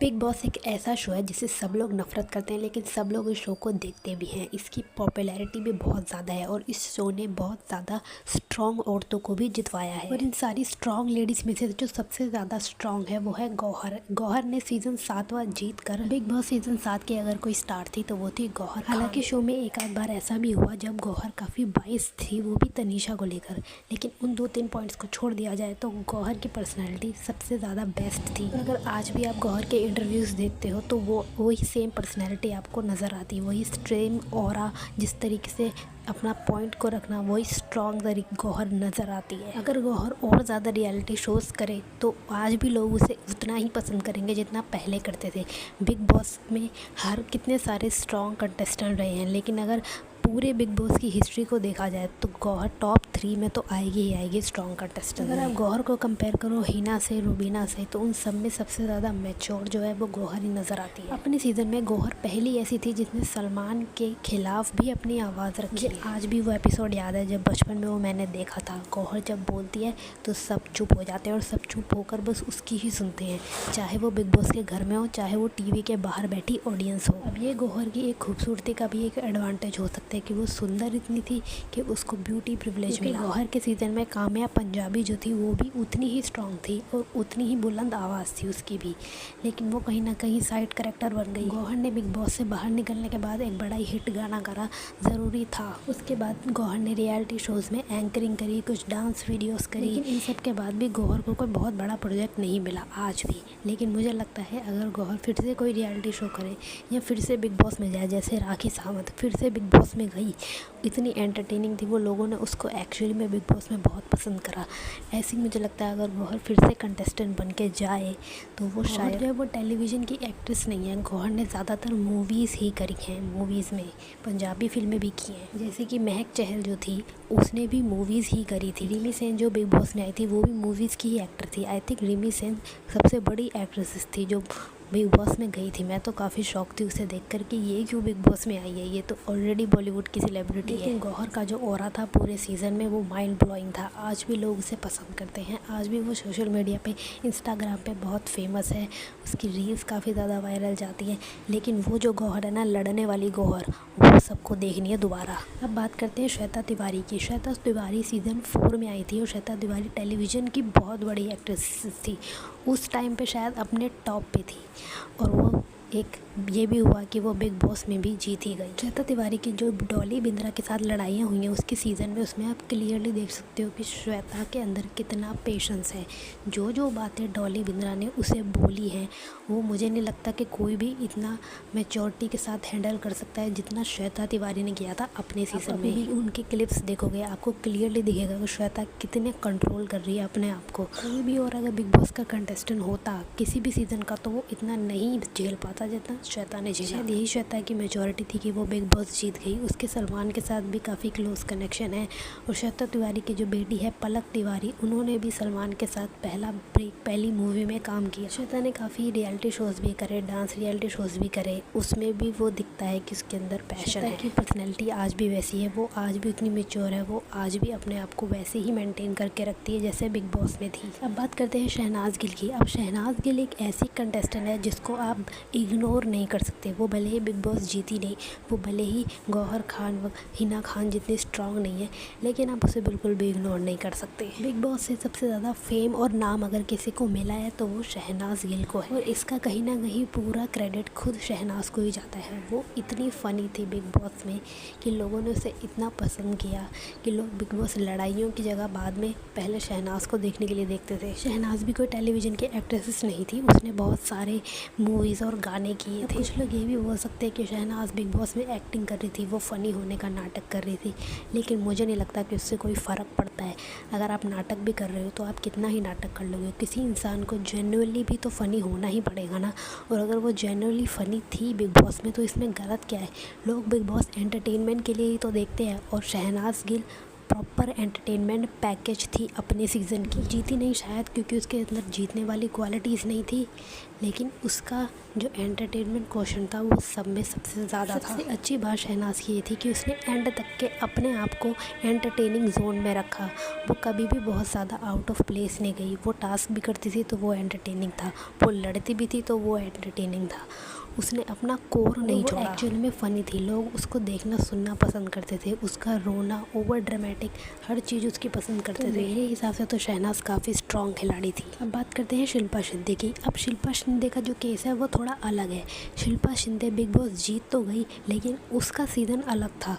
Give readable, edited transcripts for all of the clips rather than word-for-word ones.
Big boss एक ऐसा show है जिसे सब लोग नफरत करते हैं, लेकिन सब लोग इस शो को देखते भी हैं। इसकी पॉपुलैरिटी भी बहुत ज़्यादा है और इस शो ने बहुत ज़्यादा स्ट्रॉन्ग औरतों को भी जितवाया है। और इन सारी स्ट्रॉन्ग लेडीज़ में से जो सबसे ज़्यादा स्ट्रॉन्ग है वो है गौहर। गौहर ने सीज़न 7वां जीत कर बिग बॉस सीज़न 7 की अगर कोई स्टार थी तो वो थी गौहर। हालांकि शो में एक आध बार ऐसा भी हुआ जब गौहर काफ़ी बाइस थी, वो भी तनीषा को लेकर, लेकिन उन 2-3 पॉइंट्स को छोड़ दिया जाए तो गौहर की पर्सनैलिटी सबसे ज़्यादा बेस्ट थी। अगर आज भी आप गौहर के इंटरव्यूज़ देखते हो तो वो वही सेम पर्सनैलिटी आपको नज़र आती है, वही सेम ऑरा, जिस तरीके से अपना पॉइंट को रखना, वही स्ट्रॉन्ग तरीके गौहर नज़र आती है। अगर गौहर और ज़्यादा रियलिटी शोज़ करे तो आज भी लोग उसे उतना ही पसंद करेंगे जितना पहले करते थे। बिग बॉस में हर कितने सारे स्ट्रॉन्ग कंटेस्टेंट रहे हैं, लेकिन अगर पूरे बिग बॉस की हिस्ट्री को देखा जाए तो गौहर टॉप 3 में तो आएगी ही आएगी स्ट्रॉन्ग कंटेस्टेंट। अगर आप गौहर को कंपेयर करो हिना से, रुबीना से, तो उन सब में सबसे ज़्यादा मैच्योर जो है वो गौहर ही नज़र आती है। अपने सीज़न में गौहर पहली ऐसी थी जिसने सलमान के खिलाफ भी अपनी आवाज़ रखी है। आज भी वो एपिसोड याद है जब बचपन में वो मैंने देखा था। गौहर जब बोलती है तो सब चुप हो जाते हैं और सब चुप होकर बस उसकी ही सुनते हैं, चाहे वो बिग बॉस के घर में हो, चाहे वो टीवी के बाहर बैठी ऑडियंस हो। अब ये गौहर की एक खूबसूरती का भी एक एडवांटेज हो सकता है कि वो सुंदर इतनी थी कि उसको ब्यूटी प्रिविलेज मिला। गौहर के सीज़न में काम्या पंजाबी जो थी वो भी उतनी ही स्ट्रॉन्ग थी और उतनी ही बुलंद आवाज़ थी उसकी भी, लेकिन वो कहीं ना कहीं साइड कैरेक्टर बन गई। गौहर ने बिग बॉस से बाहर निकलने के बाद एक बड़ा ही हिट गाना करा, ज़रूरी था। उसके बाद गौहर ने रियलिटी शोज़ में एंकरिंग करी, कुछ डांस वीडियोज़ करी, लेकिन इन सब के बाद भी गौहर को कोई बहुत बड़ा प्रोजेक्ट नहीं मिला आज भी। लेकिन मुझे लगता है अगर गौहर फिर से कोई रियलिटी शो करे या फिर से बिग बॉस में जाए, जैसे राखी सावंत फिर से बिग बॉस में गई, इतनी एंटरटेनिंग थी वो, लोगों ने उसको एक्चुअली में बिग बॉस में बहुत पसंद करा। ऐसी मुझे लगता है अगर गौहर फिर से कंटेस्टेंट बन के जाए तो वो शायद जो है वो टेलीविज़न की एक्ट्रेस नहीं है। गौहर ने ज़्यादातर मूवीज़ ही करी हैं, मूवीज़ में पंजाबी फिल्में भी की हैं, जैसे कि महक चहल जो थी उसने भी मूवीज़ ही करी थी। रिमी सेन जो बिग बॉस में आई थी वो भी मूवीज़ की ही एक्टर थी। आई थिंक रिमी सेन सबसे बड़ी एक्ट्रेसेस थी जो बिग बॉस में गई थी। मैं तो काफ़ी शौक थी उसे देखकर कि ये क्यों बिग बॉस में आई है, ये तो ऑलरेडी बॉलीवुड की सेलिब्रिटी है। लेकिन गौहर का जो ऑरा था पूरे सीज़न में वो माइंड ब्लोइंग था। आज भी लोग उसे पसंद करते हैं, आज भी वो सोशल मीडिया पे, इंस्टाग्राम पे बहुत फेमस है, उसकी रील्स काफ़ी ज़्यादा वायरल जाती हैं। लेकिन वो जो गौहर है ना, लड़ने वाली गौहर, वो सबको देखनी है दोबारा। अब बात करते हैं श्वेता तिवारी की। श्वेता तिवारी सीज़न 4 में आई थी और श्वेता तिवारी टेलीविज़न की बहुत बड़ी एक्ट्रेस थी। उस टाइम पे शायद अपने टॉप पे थी और वो एक ये भी हुआ कि वो बिग बॉस में भी जीत ही गई। श्वेता तिवारी की जो डॉली बिंद्रा के साथ लड़ाइयाँ हुई हैं उसके सीज़न में, उसमें आप क्लियरली देख सकते हो कि श्वेता के अंदर कितना पेशेंस है। जो जो बातें डॉली बिंद्रा ने उसे बोली हैं वो मुझे नहीं लगता कि कोई भी इतना मैच्योरिटी के साथ हैंडल कर सकता है जितना श्वेता तिवारी ने किया था अपने सीज़न में ही। उनके क्लिप्स देखोगे आपको क्लियरली दिखेगा कि श्वेता कितने कंट्रोल कर रही है अपने आप को। कोई भी और अगर बिग बॉस का कंटेस्टेंट होता किसी भी सीज़न का तो वो इतना नहीं झेल पाता जितना श्वेता ने झेला। शायद यही श्वेता की मेजॉरिटी थी कि वो बिग बॉस जीत गई। उसके सलमान के साथ भी काफ़ी क्लोज कनेक्शन है और श्वेता तिवारी की जो बेटी है पलक तिवारी, उन्होंने भी सलमान के साथ पहली मूवी में काम किया। श्वेता ने काफ़ी रियलिटी शोज़ भी करे, डांस रियलिटी शोज़ भी करे, उसमें भी वो दिखता है कि उसके अंदर पैशन है। की पर्सनैलिटी आज भी वैसी है, वो आज भी उतनी मेच्योर है, वो आज भी अपने आप को वैसे ही मेंटेन करके रखती है जैसे बिग बॉस में थी। अब बात करते हैं शहनाज गिल की। अब शहनाज गिल एक ऐसी कंटेस्टेंट है जिसको आप इग्नोर नहीं कर सकते। वो भले ही बिग बॉस जीती नहीं, वो भले ही गौहर खान व हिना खान जितनी स्ट्रांग नहीं है, लेकिन आप उसे बिल्कुल भी इग्नोर नहीं कर सकते। बिग बॉस से सबसे ज़्यादा फेम और नाम अगर किसी को मिला है तो वो शहनाज गिल को है और इसका कहीं ना कहीं पूरा क्रेडिट खुद शहनाज को ही जाता है। वो इतनी फ़नी थी बिग बॉस में कि लोगों ने उसे इतना पसंद किया कि लोग बिग बॉस लड़ाइयों की जगह बाद में पहले शहनाज को देखने के लिए देखते थे। शहनाज भी कोई टेलीविज़न की एक्ट्रेसेस नहीं थी, उसने बहुत सारे मूवीज़ और गाने किए थे। कुछ लोग ये भी बोल सकते हैं कि शहनाज बिग बॉस में एक्टिंग कर रही थी, वो फ़नी होने का नाटक कर रही थी, लेकिन मुझे नहीं लगता कि उससे कोई फ़र्क पड़ता है। अगर आप नाटक भी कर रहे हो तो आप कितना ही नाटक कर लोगे, किसी इंसान को जेन्युइनली भी तो फ़नी होना ही पड़ेगा ना। और अगर वो जेन्युइनली फ़नी थी बिग बॉस में तो इसमें गलत क्या है। लोग बिग बॉस एंटरटेनमेंट के लिए ही तो देखते हैं और Shehnaaz Gill proper entertainment package थी अपने सीज़न की। जीती नहीं शायद क्योंकि उसके अंदर जीतने वाली क्वालिटीज़ नहीं थी, लेकिन उसका जो एंटरटेनमेंट क्वेश्चन था वो सब में सबसे ज़्यादा था। सबसे अच्छी बात शहनाज की ये थी कि उसने एंड तक के अपने आप को एंटरटेनिंग जोन में रखा। वो कभी भी बहुत ज़्यादा आउट ऑफ प्लेस नहीं गई। वो टास्क भी करती थी तो वो एंटरटेनिंग था, वो लड़ती भी थी तो वो एंटरटेनिंग था। उसने अपना कोर नहीं छोड़ा। एक्चुअल में फ़नी थी, लोग उसको देखना सुनना पसंद करते थे। उसका रोना, ओवर ड्रामेटिक, हर चीज़ उसकी पसंद करते थे। मेरे हिसाब से तो शहनाज काफ़ी स्ट्रॉन्ग खिलाड़ी थी। अब बात करते हैं शिल्पा शिंदे की। अब शिल्पा शिंदे का जो केस है वो थोड़ा अलग है। शिल्पा शिंदे बिग बॉस जीत तो गई, लेकिन उसका सीज़न अलग था।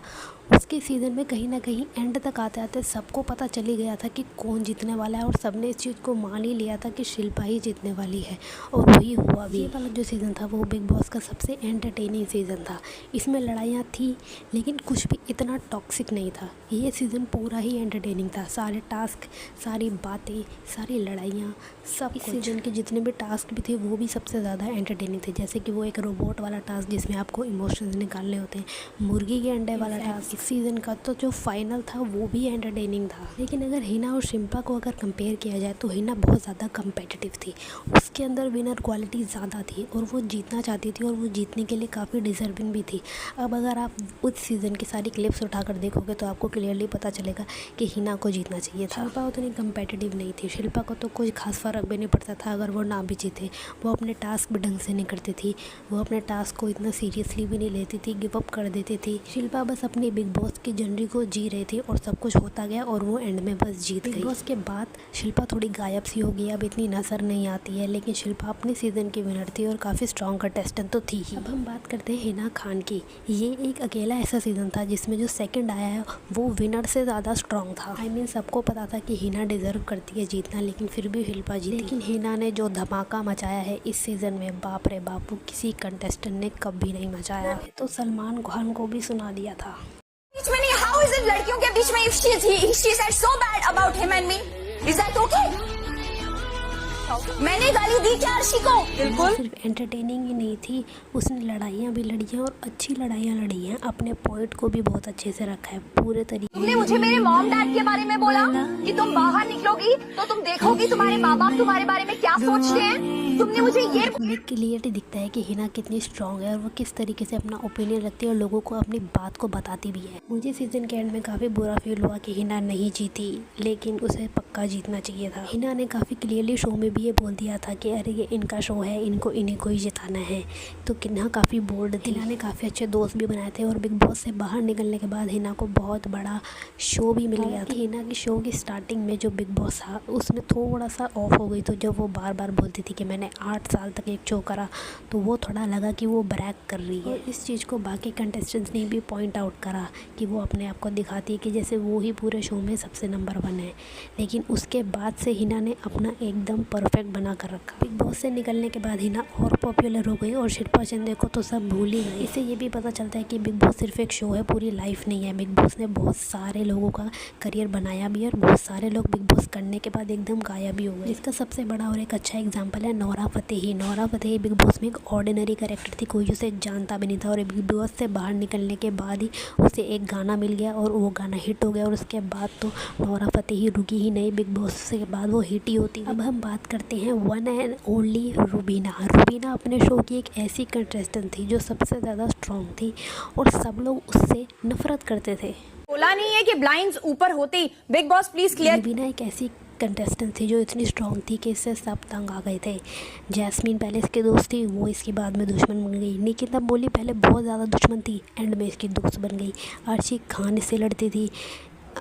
उसके सीज़न में कहीं ना कहीं एंड तक आते आते सबको पता चल ही गया था कि कौन जीतने वाला है, और सबने इस चीज़ को मान ही लिया था कि शिल्पा ही जीतने वाली है, और वही हुआ भी। ये वाला जो सीज़न था वो बिग बॉस का सबसे एंटरटेनिंग सीज़न था। इसमें लड़ाइयाँ थी लेकिन कुछ भी इतना टॉक्सिक नहीं था। ये सीज़न पूरा ही एंटरटेनिंग था। सारे टास्क, सारी बातें, सारी लड़ाइयाँ, सब इस सीज़न के जितने भी टास्क भी थे वो भी सबसे ज़्यादा एंटरटेनिंग थे। जैसे कि वो एक रोबोट वाला टास्क जिसमें आपको इमोशंस निकालने होते हैं, मुर्गी के अंडे वाला टास्क। इस सीज़न का तो जो फाइनल था वो भी एंटरटेनिंग था। लेकिन अगर हिना और शिल्पा को अगर कंपेयर किया जाए तो हिना बहुत ज़्यादा कम्पिटिटिव थी। उसके अंदर विनर क्वालिटी ज़्यादा थी और वो जीतना चाहती थी, और वो जीतने के लिए काफ़ी डिजर्विंग भी थी। अब अगर आप उस सीज़न की सारी क्लिप्स उठाकर देखोगे तो आपको क्लियरली पता चलेगा कि हिना को जीतना चाहिए था। शिल्पा उतनी कम्पिटिटिव नहीं थी। शिल्पा को तो कोई खास फ़र्क भी नहीं पड़ता था अगर वो ना भी जीते। वो अपने टास्क भी ढंग से नहीं करती थी। वो अपने टास्क को इतना सीरियसली भी नहीं लेती थी, गिव अप कर देती थी। शिल्पा बस अपनी बिग बॉस की जर्नी को जी रही थी और सब कुछ होता गया और वो एंड में बस जीत गई। बिग बॉस के बाद शिल्पा थोड़ी गायब सी हो गई, अब इतनी नज़र नहीं आती है, लेकिन शिल्पा अपने सीज़न की विनर थी और काफ़ी स्ट्रॉन्ग कंटेस्टेंट तो थी ही। अब हम बात करते हैं हिना खान की। ये एक अकेला ऐसा सीज़न था जिसमें जो सेकंड आया है वो विनर से ज़्यादा स्ट्रॉन्ग था। आई मीन सबको पता था कि हिना डिज़र्व करती है जीतना, लेकिन फिर भी शिल्पा जीती। लेकिन हिना ने जो धमाका मचाया है इस सीज़न में, बाप रे बाप, वो किसी कंटेस्टेंट ने कभी नहीं मचाया। तो सलमान खान को भी सुना दिया था। बीच में नहीं, how is it लड़कियों के बीच में if she said so bad about him and me, is that okay? मैंने गाली दी क्या अर्शी को? बिल्कुल। सिर्फ एंटरटेनिंग ही नहीं थी, उसने लड़ाइयाँ भी लड़ी हैं और अच्छी लड़ाइयाँ लड़ी हैं। अपने पॉइंट को भी बहुत अच्छे से रखा है पूरे तरीके। तुमने मुझे मेरे मॉम डैड के बारे में बोला कि तुम बाहर निकलोगी तो तुम देखोगी तुम्हारे माँ बाप तुम्हारे बारे में क्या सोचते हैं। तुमने मुझे ये क्लियरली दिखता है कि हिना कितनी स्ट्रांग है और वो किस तरीके से अपना ओपिनियन रखती है और लोगों को अपनी बात को बताती भी है। मुझे सीजन के एंड में काफ़ी बुरा फील हुआ कि हिना नहीं जीती, लेकिन उसे पक्का जीतना चाहिए था। हिना ने काफ़ी क्लियरली शो में भी ये बोल दिया था कि अरे ये इनका शो है, इन्हीं को ही जिताना है। तो हिना काफ़ी बोल्ड थी। हिना ने काफ़ी अच्छे दोस्त भी बनाए थे और बिग बॉस से बाहर निकलने के बाद हिना को बहुत बड़ा शो भी मिल गया था। हिना की शो की स्टार्टिंग में जो बिग बॉस था उसमें थोड़ा सा ऑफ हो गई, तो जब वो बार बार बोलती थी कि मैंने 8 साल तक एक शो करा, तो वो थोड़ा लगा कि वो ब्रैक कर रही है। इस चीज़ को बाकी कंटेस्टेंट्स ने भी पॉइंट आउट करा कि वो अपने आप को दिखाती है कि जैसे वो ही पूरे शो में सबसे नंबर 1 है। लेकिन उसके बाद से हिना ने अपना एकदम परफेक्ट बना कर रखा। बिग बॉस से निकलने के बाद हिना और पॉपुलर हो गई और शिल्पा शिंदे को तो सब भूल ही गए। इससे ये भी पता चलता है कि बिग बॉस सिर्फ एक शो है, पूरी लाइफ नहीं है। बिग बॉस ने बहुत सारे लोगों का करियर बनाया भी है और बहुत सारे लोग बिग बॉस करने के बाद एकदम गायब भी हो गए। इसका सबसे बड़ा और एक अच्छा एग्जाम्पल है Nora Fatehi. Nora Fatehi big boss में एक ऑर्डिनरी कैरेक्टर थी, कोई उसे जानता भी नहीं था, और बिग बॉस से बाहर निकलने के बाद ही उसे एक गाना मिल गया और वो गाना हिट हो गया, और उसके बाद तो नोरा फतेही रुकी ही नहीं। बिग बॉस से बाद वो हिट ही होती। अब हम बात करते हैं one and only Rubina. Rubina अपने शो की एक ऐसी कंटेस्टेंट थी जो सबसे ज़्यादा स्ट्रॉन्ग थी और सब लोग उससे नफरत करते थे। बोला नहीं है कि ब्लाइंड्स ऊपर होती। Big boss please clear. Rubina एक ऐसी कंटेस्टेंट थी जो इतनी स्ट्रॉन्ग थी कि इससे सब तंग आ गए थे। जैस्मीन पहले इसकी दोस्त थी, वो इसकी बाद में दुश्मन बन गई। निकिता बोली पहले बहुत ज़्यादा दुश्मन थी, एंड में इसकी दोस्त बन गई। अर्शी खान इससे लड़ती थी,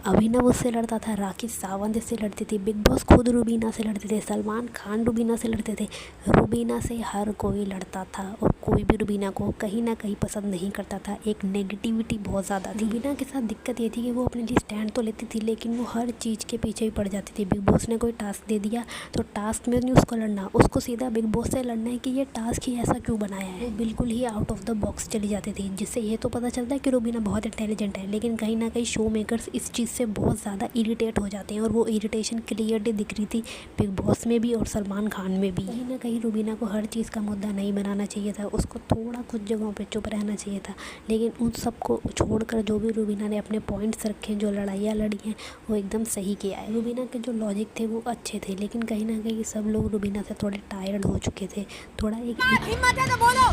अभिनव उससे लड़ता था, राखी सावंत इससे लड़ती थी, बिग बॉस खुद रुबीना से लड़ते थे, सलमान खान रुबीना से लड़ते थे। रुबीना से हर कोई लड़ता था और कोई भी रुबीना को कहीं ना कहीं पसंद नहीं करता था। एक नेगेटिविटी बहुत ज़्यादा थी। रुबीना के साथ दिक्कत ये थी कि वो अपने लिए स्टैंड तो लेती थी, लेकिन वो हर चीज़ के पीछे ही पड़ जाती थी। बिग बॉस ने कोई टास्क दे दिया तो टास्क में नहीं उसको लड़ना, उसको सीधा बिग बॉस से लड़ना है कि ये टास्क ही ऐसा क्यों बनाया है। वो बिल्कुल ही आउट ऑफ द बॉक्स चली जाती थी, जिससे ये तो पता चलता है कि रुबीना बहुत इंटेलिजेंट है, लेकिन कहीं ना कहीं शो मेकर्स इस चीज़ से बहुत ज़्यादा इरिटेट हो जाते हैं, और वो इरिटेशन क्लियरली दिख रही थी बिग बॉस में भी और सलमान खान में भी। कहीं ना कहीं रुबीना को हर चीज़ का मुद्दा नहीं बनाना चाहिए था, उसको थोड़ा कुछ जगहों पे चुप रहना चाहिए था, लेकिन उन सबको छोड़कर जो भी रुबीना ने अपने पॉइंट्स रखे, जो लड़ाइयाँ लड़ी हैं, वो एकदम सही किया है। रुबीना के जो लॉजिक थे वो अच्छे थे, लेकिन कहीं ना कहीं सब लोग रुबीना से थोड़े टायर्ड हो चुके थे। थोड़ा एक हिम्मत है तो बोलो।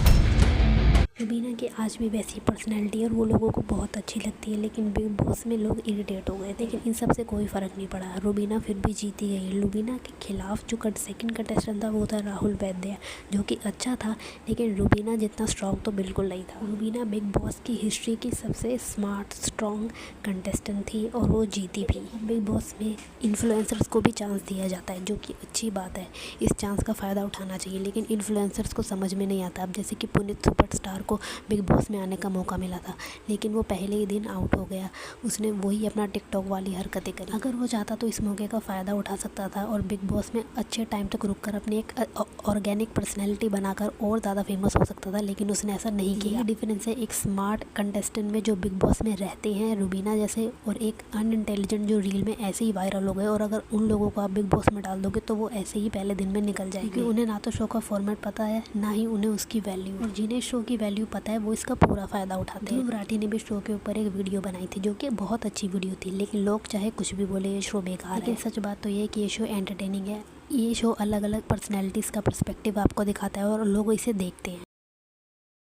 रुबीना की आज भी वैसी पर्सनैलिटी है और वो लोगों को बहुत अच्छी लगती है, लेकिन बिग बॉस में लोग इरिटेट हो गए थे। लेकिन इन सब से कोई फ़र्क नहीं पड़ा, रुबीना फिर भी जीती गई। रुबीना के खिलाफ जो सेकंड कंटेस्टेंट था वो था राहुल वैद्य, जो कि अच्छा था, लेकिन रुबीना जितना स्ट्रॉन्ग तो बिल्कुल नहीं था। रुबीना बिग बॉस की हिस्ट्री की सबसे स्मार्ट स्ट्रॉन्ग कंटेस्टेंट थी और वो जीती भी। बिग बॉस में इन्फ्लुएंसर्स को भी चांस दिया जाता है, जो कि अच्छी बात है, इस चांस का फ़ायदा उठाना चाहिए, लेकिन इन्फ्लुएंसर्स को समझ में नहीं आता। अब जैसे कि पुनीत सुपरस्टार को बिग बॉस में आने का मौका मिला था, लेकिन वो पहले ही दिन आउट हो गया। उसने वही अपना टिकटॉक वाली हरकतें करी। अगर वो चाहता तो इस मौके का फ़ायदा उठा सकता था और बिग बॉस में अच्छे टाइम तक रुककर अपनी एक ऑर्गेनिक पर्सनैलिटी बनाकर और ज़्यादा फेमस हो सकता था, लेकिन उसने ऐसा नहीं किया। यही डिफरेंस है एक स्मार्ट कंटेस्टेंट में जो बिग बॉस में रहते हैं, रुबीना जैसे, और एक अनइंटेलिजेंट जो रील में ऐसे ही वायरल हो गए। और अगर उन लोगों को आप बिग बॉस में डाल दोगे तो वो ऐसे ही पहले दिन में निकल जाएंगे, क्योंकि उन्हें ना तो शो का फॉर्मेट पता है, ना ही उन्हें उसकी वैल्यू। और जिन्हें शो की वैल्यू पता है वो इसका पूरा फ़ायदा उठाते हैं। ध्रुव राठी ने भी शो के ऊपर एक वीडियो बनाई थी, जो कि बहुत अच्छी वीडियो थी, लेकिन लोग चाहे कुछ भी बोले ये शो बेकार है। लेकिन सच बात तो ये है कि ये शो एंटरटेनिंग है। ये शो अलग अलग पर्सनैलिटीज़ का पर्सपेक्टिव आपको दिखाता है और लोग इसे देखते हैं।